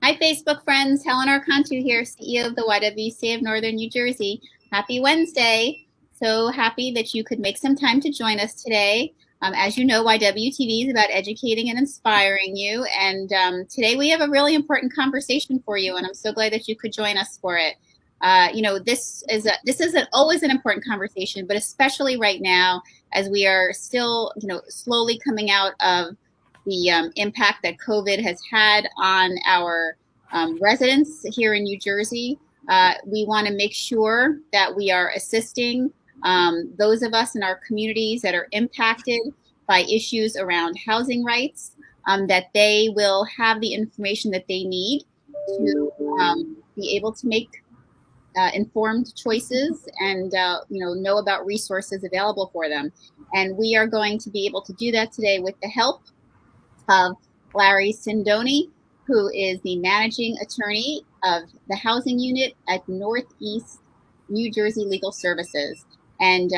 Hi, Facebook friends. Helen Arcantu here, CEO of the YWCA of Northern New Jersey. Happy Wednesday. So happy that you could make some time to join us today. As you know, YWTV is about educating and inspiring you. And today we have a really important conversation for you, and I'm so glad that you could join us for it. This isn't always an important conversation, but especially right now, as we are still, slowly coming out of the impact that COVID has had on our residents here in New Jersey. We want to make sure that we are assisting those of us in our communities that are impacted by issues around housing rights, that they will have the information that they need to be able to make informed choices and know about resources available for them. And we are going to be able to do that today with the help of Larry Sindoni, who is the managing attorney of the housing unit at Northeast New Jersey Legal Services. And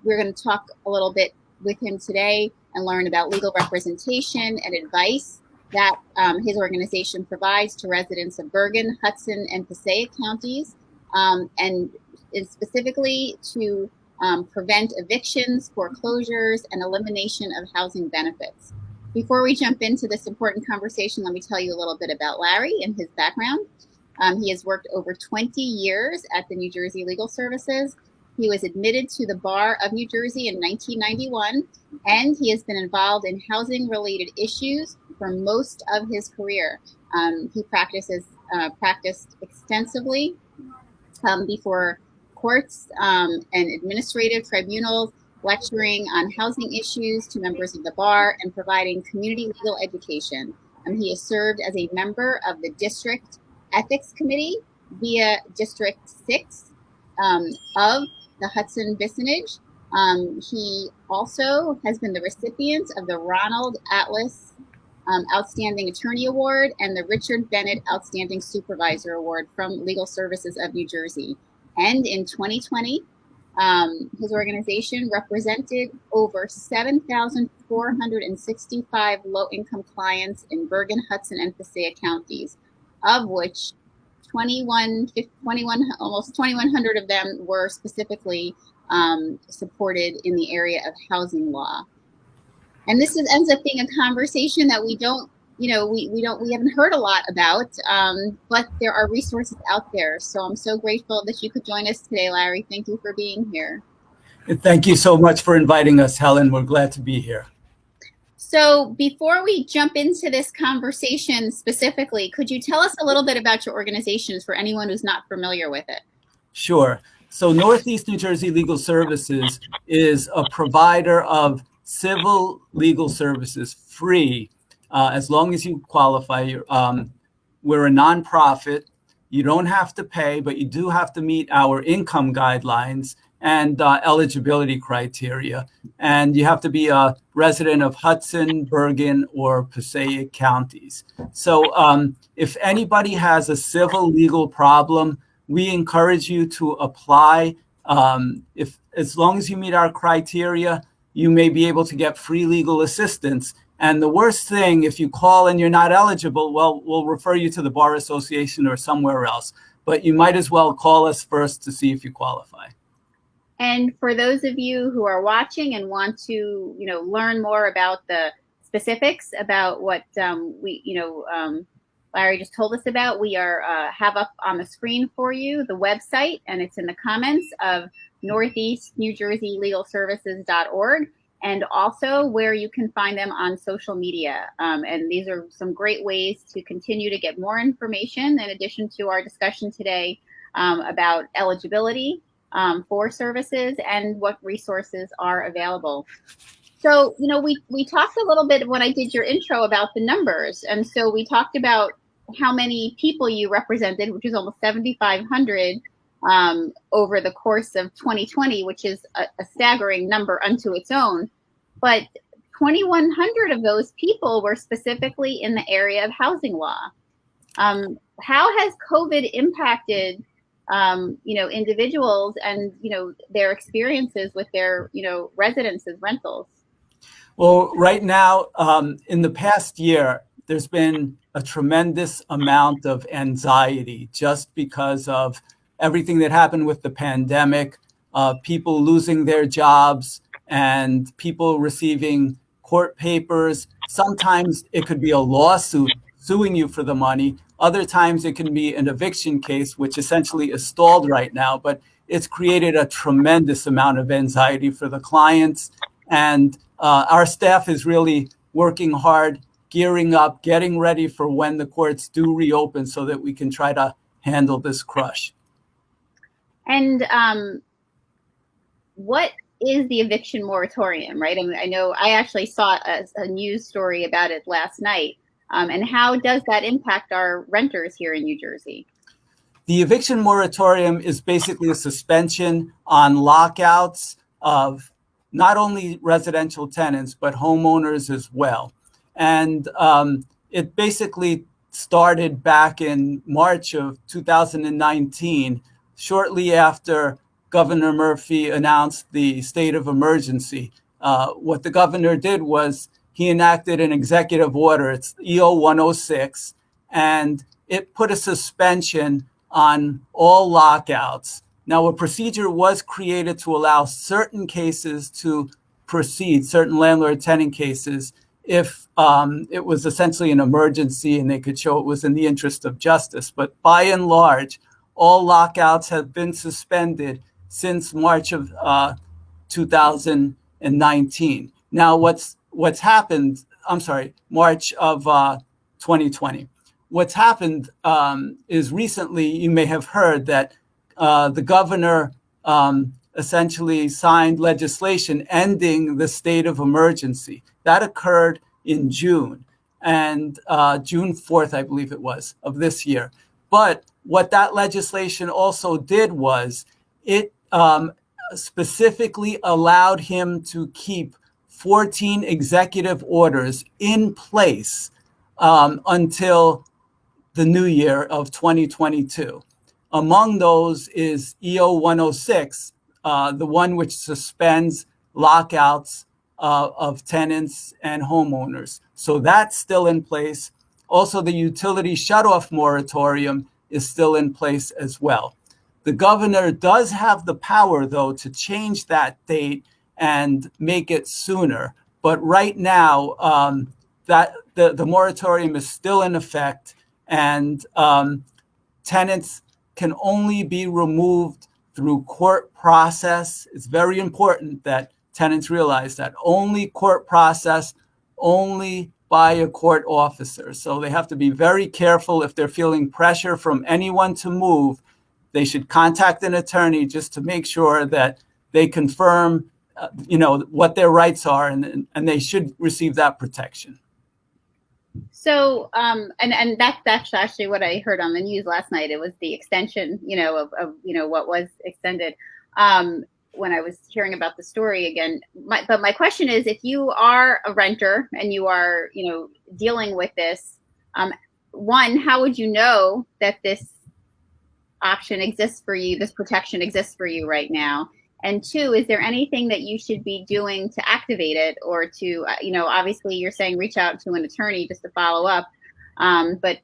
we're going to talk a little bit with him today and learn about legal representation and advice that his organization provides to residents of Bergen, Hudson, and Passaic counties, and specifically to prevent evictions, foreclosures, and elimination of housing benefits. Before we jump into this important conversation, let me tell you a little bit about Larry and his background. He has worked over 20 years at the New Jersey Legal Services. He was admitted to the Bar of New Jersey in 1991, and he has been involved in housing-related issues for most of his career. He practiced extensively before courts and administrative tribunals, lecturing on housing issues to members of the bar and providing community legal education. He has served as a member of the District Ethics Committee via District 6 of the Hudson Vicinage. He also has been the recipient of the Ronald Atlas Outstanding Attorney Award and the Richard Bennett Outstanding Supervisor Award from Legal Services of New Jersey. And in 2020, his organization represented over 7,465 low-income clients in Bergen, Hudson, and Passaic counties, of which almost 2,100 of them were specifically supported in the area of housing law. And this ends up being a conversation that we haven't heard a lot about, but there are resources out there. So I'm so grateful that you could join us today, Larry. Thank you for being here. Thank you so much for inviting us, Helen. We're glad to be here. So before we jump into this conversation specifically, could you tell us a little bit about your organizations for anyone who's not familiar with it? Sure. So Northeast New Jersey Legal Services is a provider of civil legal services free, as long as you qualify. We're a nonprofit. You don't have to pay, but you do have to meet our income guidelines and eligibility criteria. And you have to be a resident of Hudson, Bergen, or Passaic counties. So if anybody has a civil legal problem, we encourage you to apply. As long as you meet our criteria, you may be able to get free legal assistance. And the worst thing, if you call and you're not eligible, well, we'll refer you to the Bar Association or somewhere else. But you might as well call us first to see if you qualify. And for those of you who are watching and want to, learn more about the specifics about what Larry just told us about, we have up on the screen for you the website, and it's in the comments of northeastnewjerseylegalservices.org, and also where you can find them on social media. And these are some great ways to continue to get more information in addition to our discussion today about eligibility for services and what resources are available. So, we talked a little bit when I did your intro about the numbers. And so we talked about how many people you represented, which is almost 7,500 over the course of 2020, which is a staggering number unto its own. But 2,100 of those people were specifically in the area of housing law. How has COVID impacted individuals and, their experiences with their, residences, rentals? Well, right now, in the past year, there's been a tremendous amount of anxiety just because of everything that happened with the pandemic, people losing their jobs and people receiving court papers. Sometimes it could be a lawsuit suing you for the money. Other times it can be an eviction case, which essentially is stalled right now, but it's created a tremendous amount of anxiety for the clients. And our staff is really working hard, gearing up, getting ready for when the courts do reopen so that we can try to handle this crush. And what is the eviction moratorium, right? I mean, I know I actually saw a news story about it last night. And how does that impact our renters here in New Jersey? The eviction moratorium is basically a suspension on lockouts of not only residential tenants, but homeowners as well. And it basically started back in March of 2019, shortly after Governor Murphy announced the state of emergency. What the governor did was he enacted an executive order, it's EO 106, and it put a suspension on all lockouts. Now, a procedure was created to allow certain cases to proceed, certain landlord-tenant cases, if it was essentially an emergency and they could show it was in the interest of justice. But by and large, all lockouts have been suspended since March of 2019. Now, what's happened, March of 2020. What's happened is recently you may have heard that the governor essentially signed legislation ending the state of emergency. That occurred in June, and June 4th, I believe it was, of this year. But what that legislation also did was it specifically allowed him to keep 14 executive orders in place until the new year of 2022. Among those is EO 106, the one which suspends lockouts of tenants and homeowners. So that's still in place. Also, the utility shutoff moratorium is still in place as well. The governor does have the power, though, to change that date and make it sooner. But right now, that the moratorium is still in effect, and tenants can only be removed through court process. It's very important that tenants realize that only court process, only by a court officer. So they have to be very careful. If they're feeling pressure from anyone to move, they should contact an attorney just to make sure that they confirm what their rights are, and they should receive that protection. So, and that's actually what I heard on the news last night. It was the extension, of what was extended. When I was hearing about the story again, but my question is, if you are a renter and you are, dealing with this, one, how would you know that this option exists for you, this protection exists for you right now? And two, is there anything that you should be doing to activate it, or to, obviously you're saying reach out to an attorney just to follow up. But,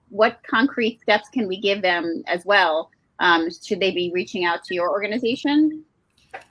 what concrete steps can we give them as well? Should they be reaching out to your organization?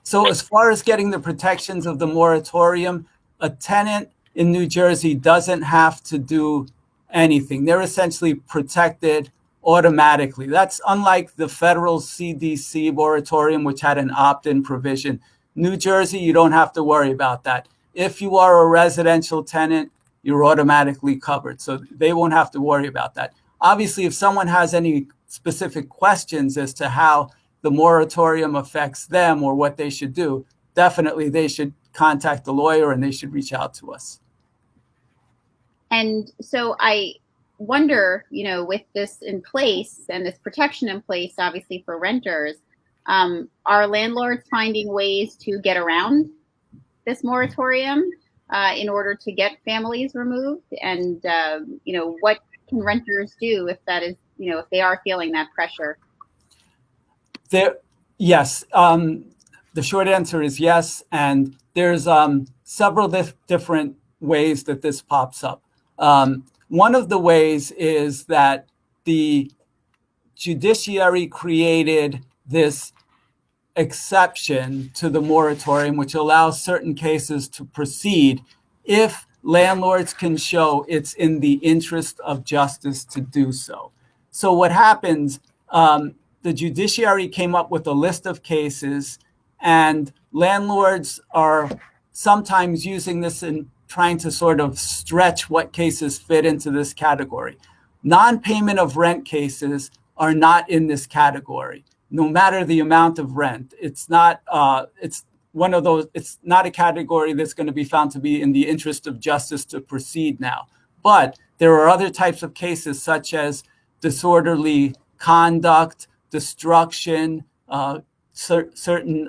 So as far as getting the protections of the moratorium, a tenant in New Jersey doesn't have to do anything. They're essentially protected automatically. That's unlike the federal CDC moratorium, which had an opt-in provision. New Jersey, you don't have to worry about that. If you are a residential tenant, you're automatically covered. So they won't have to worry about that. Obviously, if someone has any specific questions as to how the moratorium affects them or what they should do, definitely they should contact the lawyer and they should reach out to us. And so I wonder, with this in place and this protection in place, obviously for renters, are landlords finding ways to get around this moratorium in order to get families removed? And, what can renters do if that is, if they are feeling that pressure? Yes. The short answer is yes. And there's several different ways that this pops up. one of the ways is that the judiciary created this exception to the moratorium, which allows certain cases to proceed if landlords can show it's in the interest of justice to do so. So what happens, the judiciary came up with a list of cases, and landlords are sometimes using this in trying to sort of stretch what cases fit into this category. Non-payment of rent cases are not in this category, no matter the amount of rent. It's not, it's one of those, it's not a category that's going to be found to be in the interest of justice to proceed now. But there are other types of cases such as disorderly conduct, destruction, certain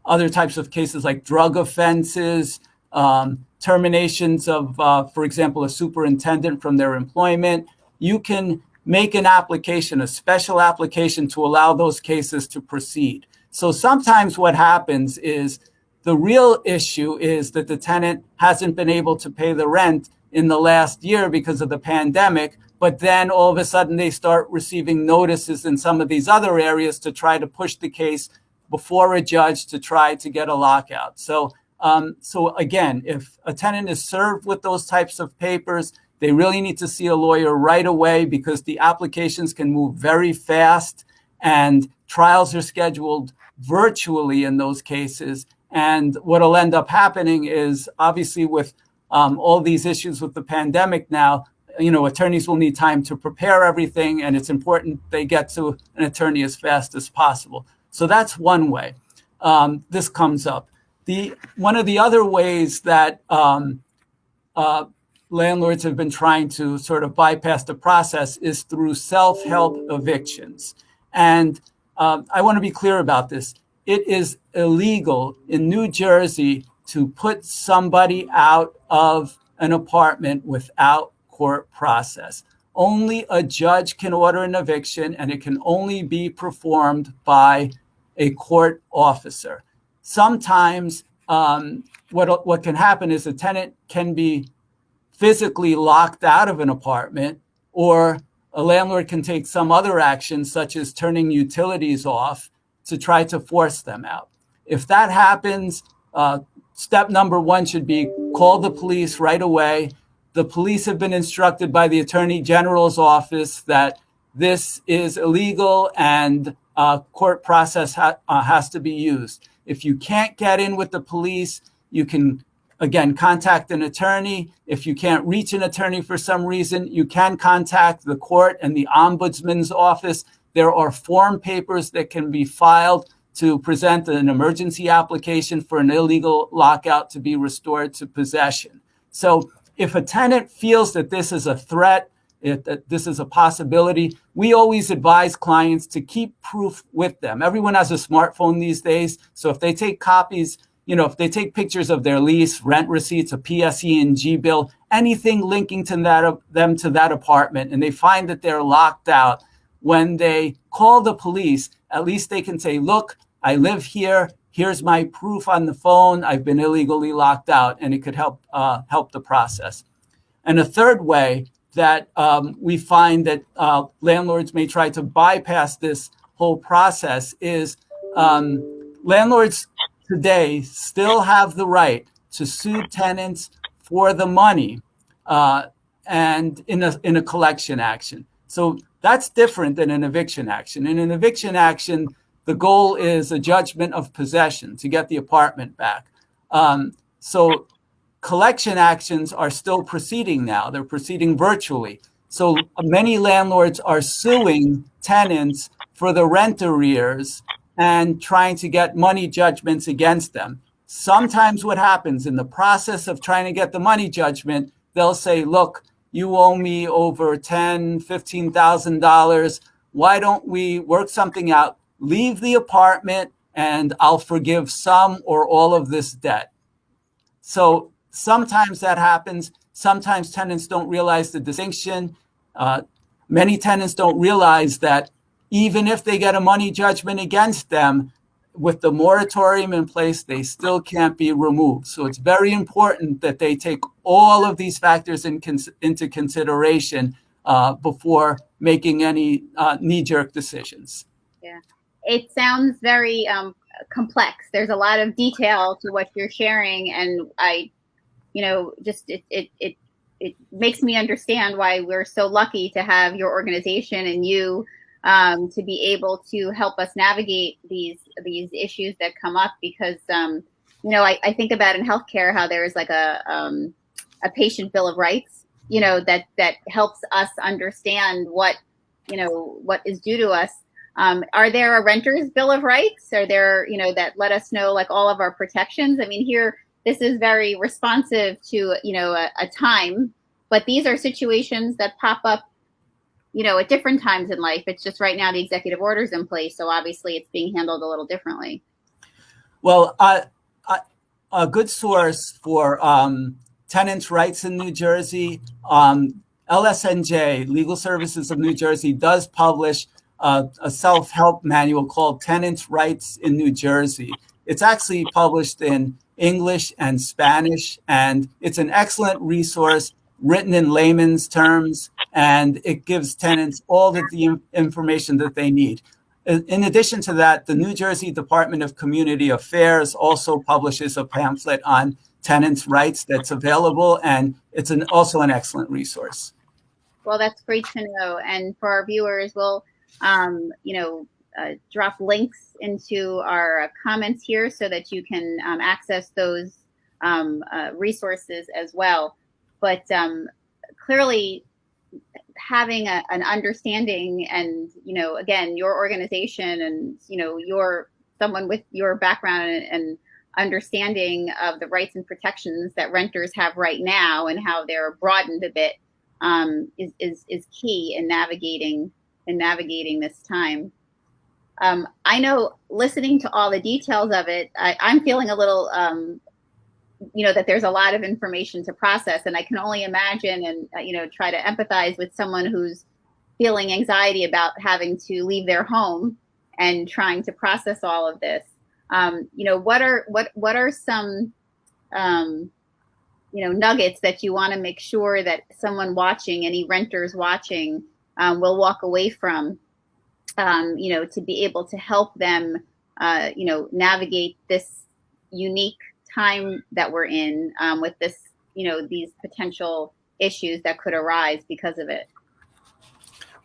other types of cases like drug offenses, terminations of, for example, a superintendent from their employment. You can make an application, a special application, to allow those cases to proceed. So sometimes what happens is the real issue is that the tenant hasn't been able to pay the rent in the last year because of the pandemic, but then all of a sudden they start receiving notices in some of these other areas to try to push the case before a judge to try to get a lockout. So again, if a tenant is served with those types of papers, they really need to see a lawyer right away, because the applications can move very fast and trials are scheduled virtually in those cases. And what'll end up happening is, obviously with all these issues with the pandemic now, attorneys will need time to prepare everything, and it's important they get to an attorney as fast as possible. So that's one way this comes up. One of the other ways that landlords have been trying to sort of bypass the process is through self-help evictions. And I want to be clear about this. It is illegal in New Jersey to put somebody out of an apartment without court process. Only a judge can order an eviction, and it can only be performed by a court officer. Sometimes what can happen is a tenant can be physically locked out of an apartment, or a landlord can take some other action, such as turning utilities off, to try to force them out. If that happens, step number one should be call the police right away. The police have been instructed by the Attorney General's office that this is illegal and court process has to be used. If you can't get in with the police, you can, again, contact an attorney. If you can't reach an attorney for some reason, you can contact the court and the ombudsman's office. There are form papers that can be filed to present an emergency application for an illegal lockout to be restored to possession. So if a tenant feels that this is a threat, that this is a possibility, we always advise clients to keep proof with them. Everyone has a smartphone these days. So if they take copies, if they take pictures of their lease, rent receipts, a PSE&G bill, anything linking to them to that apartment, and they find that they're locked out, when they call the police, at least they can say, look, I live here. Here's my proof on the phone. I've been illegally locked out, and it could help the process. And a third way that we find that landlords may try to bypass this whole process is landlords today still have the right to sue tenants for the money and in a collection action. So that's different than an eviction action. In an eviction action, the goal is a judgment of possession to get the apartment back. So collection actions are still proceeding now. They're proceeding virtually. So many landlords are suing tenants for the rent arrears and trying to get money judgments against them. Sometimes what happens in the process of trying to get the money judgment, they'll say, look, you owe me over $10,000, $15,000. Why don't we work something out? Leave the apartment and I'll forgive some or all of this debt. So sometimes that happens. Sometimes tenants don't realize the distinction. Many tenants don't realize that even if they get a money judgment against them, with the moratorium in place, they still can't be removed. So it's very important that they take all of these factors into consideration before making any knee-jerk decisions. Yeah, it sounds very complex. There's a lot of detail to what you're sharing, and just it makes me understand why we're so lucky to have your organization and you to be able to help us navigate these issues that come up. Because I think about in healthcare how there is like a patient bill of rights, that helps us understand what is due to us. Are there a renter's bill of rights? Are there, that let us know like all of our protections? I mean, here, this is very responsive to, a time, but these are situations that pop up, at different times in life. It's just right now the executive order's in place. So obviously it's being handled a little differently. Well, a good source for tenants' rights in New Jersey, LSNJ, Legal Services of New Jersey, does publish a self-help manual called Tenants' Rights in New Jersey. It's actually published in English and Spanish, and it's an excellent resource written in layman's terms, and it gives tenants all of the information that they need. In addition to that, the New Jersey Department of Community Affairs also publishes a pamphlet on tenants' rights that's available, and it's also an excellent resource. Well, that's great to know. And for our viewers, we'll drop links into our comments here so that you can access those resources as well. But clearly, having an understanding and, again, your organization and, you're someone with your background and understanding of the rights and protections that renters have right now and how they're broadened a bit is key in navigating this time. I know, listening to all the details of it, I'm feeling a little, that there's a lot of information to process, and I can only imagine and, try to empathize with someone who's feeling anxiety about having to leave their home and trying to process all of this. What are some, nuggets that you want to make sure that someone watching, any renters watching, will walk away from, to be able to help them, navigate this unique time that we're in with this, these potential issues that could arise because of it?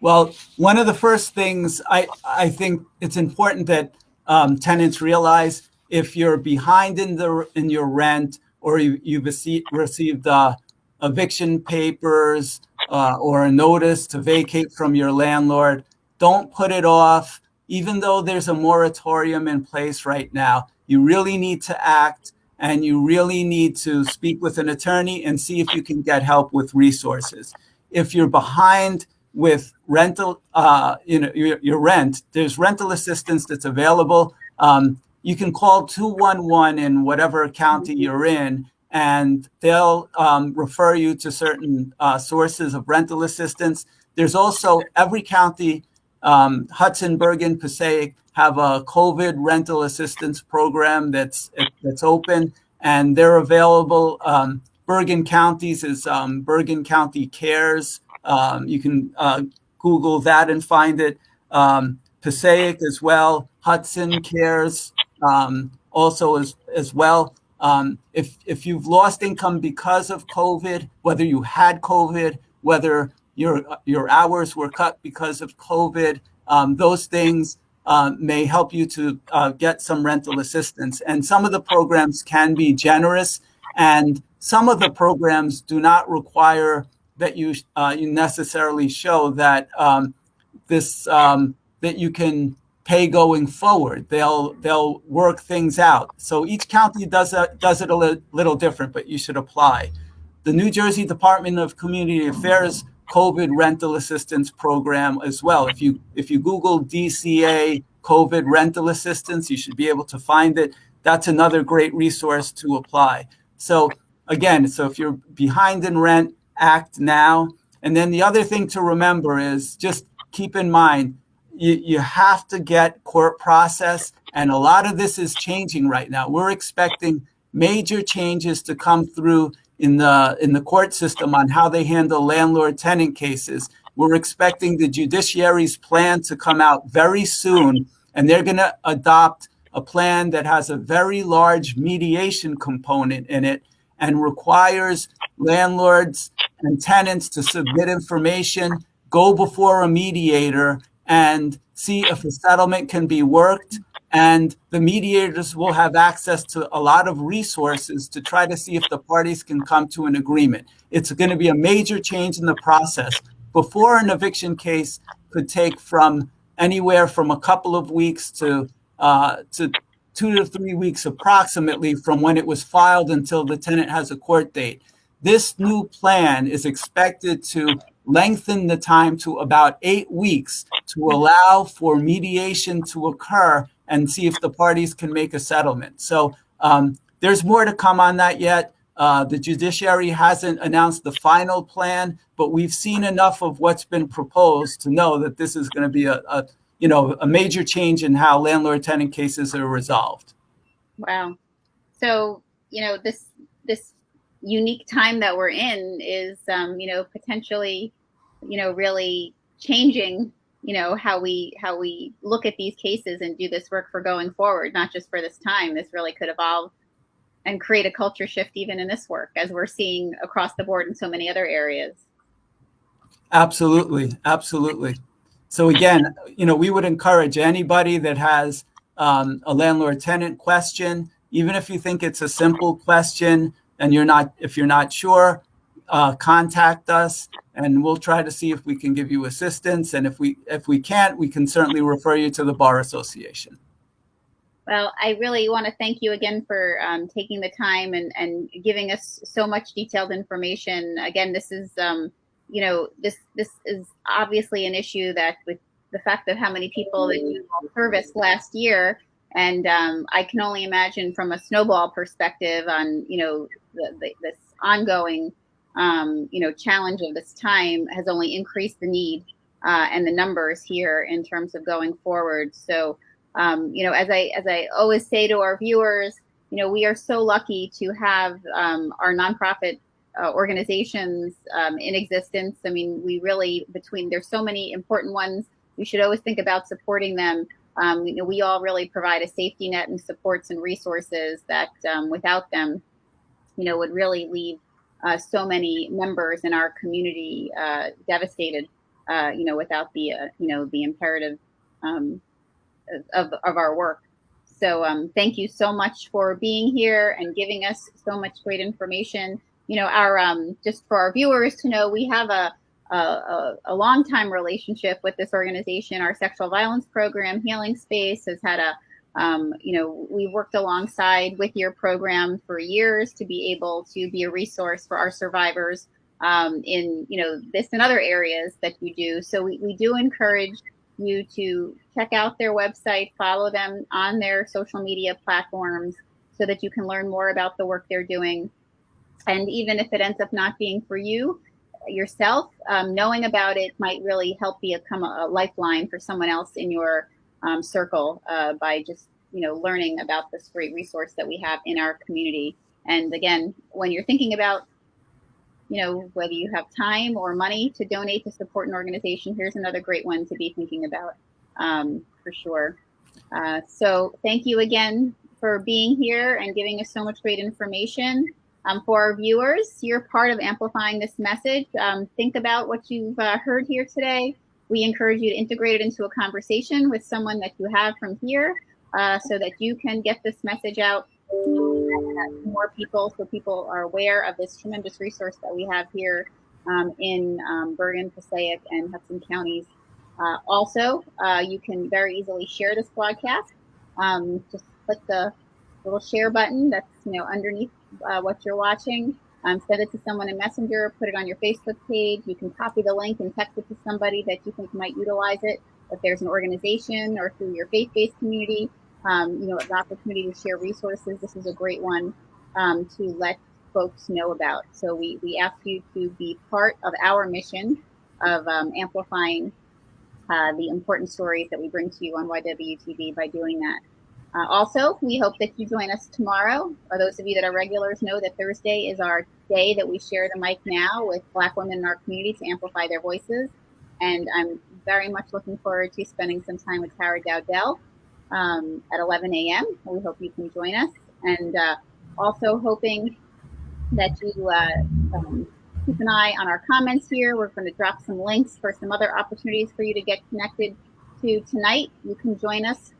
Well, one of the first things I think it's important that tenants realize, if you're behind in your rent, or you've received eviction papers or a notice to vacate from your landlord, don't put it off. Even though there's a moratorium in place right now, you really need to act, and you really need to speak with an attorney and see if you can get help with resources. If you're behind with rental, your rent, there's rental assistance that's available. You can call 211 in whatever county you're in, and they'll refer you to certain sources of rental assistance. There's also every county, Hudson, Bergen, Passaic, have a COVID rental assistance program that's open, and they're available. Bergen County's is Bergen County Cares. You can Google that and find it. Passaic as well. Hudson Cares also as well. If you've lost income because of COVID, whether you had COVID, whether your hours were cut because of COVID, those things may help you to get some rental assistance. And some of the programs can be generous, and some of the programs do not require that you necessarily show that that you can pay going forward. They'll work things out. So each county does it a little different, but you should apply. The New Jersey Department of Community Affairs COVID rental assistance program as well. If you Google DCA COVID rental assistance, you should be able to find it. That's another great resource to apply. So again, if you're behind in rent, act now. And then the other thing to remember is just keep in mind, you have to get court process, and a lot of this is changing right now. We're expecting major changes to come through in the court system on how they handle landlord-tenant cases. We're expecting the judiciary's plan to come out very soon, and they're going to adopt a plan that has a very large mediation component in it and requires landlords and tenants to submit information, go before a mediator, and see if a settlement can be worked. And the mediators will have access to a lot of resources to try to see if the parties can come to an agreement. It's going to be a major change in the process. Before, an eviction case could take from anywhere from a couple of weeks to 2 to 3 weeks approximately from when it was filed until the tenant has a court date. This new plan is expected to lengthen the time to about 8 weeks to allow for mediation to occur and see if the parties can make a settlement. So there's more to come on that yet. The judiciary hasn't announced the final plan, but we've seen enough of what's been proposed to know that this is going to be a major change in how landlord-tenant cases are resolved. Wow. So, this unique time that we're in is, potentially, really changing, how we look at these cases and do this work for going forward, not just for this time. This really could evolve and create a culture shift even in this work, as we're seeing across the board in so many other areas. Absolutely. Absolutely. So again, we would encourage anybody that has a landlord-tenant question, even if you think it's a simple question and if you're not sure, contact us and we'll try to see if we can give you assistance. And if we can't, we can certainly refer you to the Bar Association. Well, I really want to thank you again for taking the time and giving us so much detailed information. Again, this is this is obviously an issue that, with the fact of how many people that you serviced last year, and I can only imagine from a snowball perspective on this ongoing challenge of this time has only increased the need and the numbers here in terms of going forward. So as I always say to our viewers, we are so lucky to have our nonprofit organizations in existence. I mean, we really, there's so many important ones. We should always think about supporting them. We all really provide a safety net and supports and resources that without them, would really leave so many members in our community devastated, without the imperative of our work. So thank you so much for being here and giving us so much great information. Our just for our viewers to know, we have a long time relationship with this organization. Our sexual violence program, Healing Space, has had we worked alongside with your program for years to be able to be a resource for our survivors in this and other areas that you do. So we do encourage you to check out their website, follow them on their social media platforms so that you can learn more about the work they're doing. And even if it ends up not being for you yourself, knowing about it might really help become a lifeline for someone else in your circle by just learning about this great resource that we have in our community. And again, when you're thinking about whether you have time or money to donate to support an organization, here's another great one to be thinking about for sure. So thank you again for being here and giving us so much great information. For our viewers, you're part of amplifying this message. Think about what you've heard here today. We encourage you to integrate it into a conversation with someone that you have from here so that you can get this message out to more people, so people are aware of this tremendous resource that we have here in Bergen, Passaic, and Hudson counties. Also, you can very easily share this broadcast. Just click the little share button that's underneath what you're watching. Send it to someone in Messenger, put it on your Facebook page. You can copy the link and text it to somebody that you think might utilize it. If there's an organization or through your faith-based community, an opportunity to share resources, this is a great one to let folks know about. So we ask you to be part of our mission of amplifying the important stories that we bring to you on YWTV by doing that. Also, we hope that you join us tomorrow. Or those of you that are regulars know that Thursday is our day that we share the mic now with Black women in our community to amplify their voices. And I'm very much looking forward to spending some time with Tara Dowdell at 11 a.m. We hope you can join us. And also hoping that you keep an eye on our comments here. We're going to drop some links for some other opportunities for you to get connected to tonight. You can join us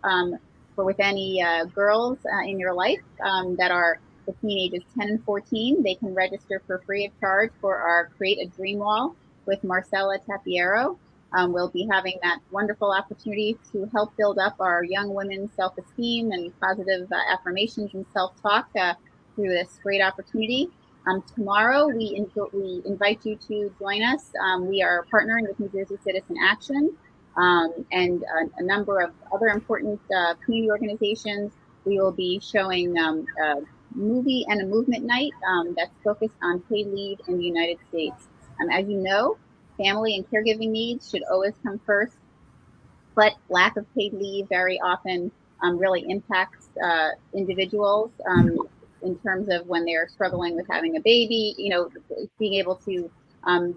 with any girls in your life that are between ages 10 and 14. They can register for free of charge for our Create a Dream Wall with Marcella Tapiero. We'll be having that wonderful opportunity to help build up our young women's self-esteem and positive affirmations and self-talk through this great opportunity. Tomorrow, we invite you to join us. We are partnering with New Jersey Citizen Action and a number of other important community organizations. We will be showing a movie and a movement night that's focused on paid leave in the United States. As you know, family and caregiving needs should always come first, but lack of paid leave very often really impacts individuals in terms of when they're struggling with having a baby, being able to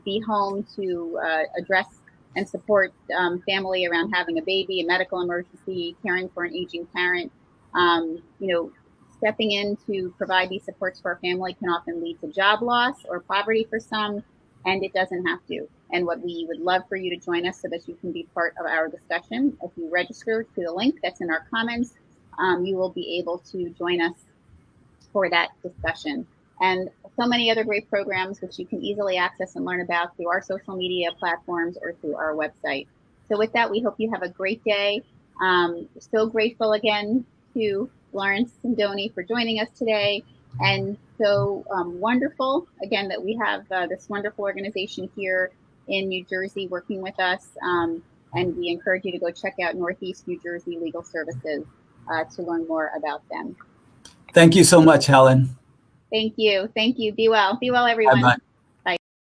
be home to address and support family around having a baby, a medical emergency, caring for an aging parent. Stepping in to provide these supports for our family can often lead to job loss or poverty for some, and it doesn't have to. And what we would love for you to join us so that you can be part of our discussion. If you register to the link that's in our comments, you will be able to join us for that discussion. And so many other great programs which you can easily access and learn about through our social media platforms or through our website. So with that, we hope you have a great day. So grateful again to Lawrence Sindoni for joining us today. And so wonderful, again, that we have this wonderful organization here in New Jersey working with us. And we encourage you to go check out Northeast New Jersey Legal Services to learn more about them. Thank you so much, Helen. Thank you. Thank you. Be well. Be well, everyone. Bye-bye.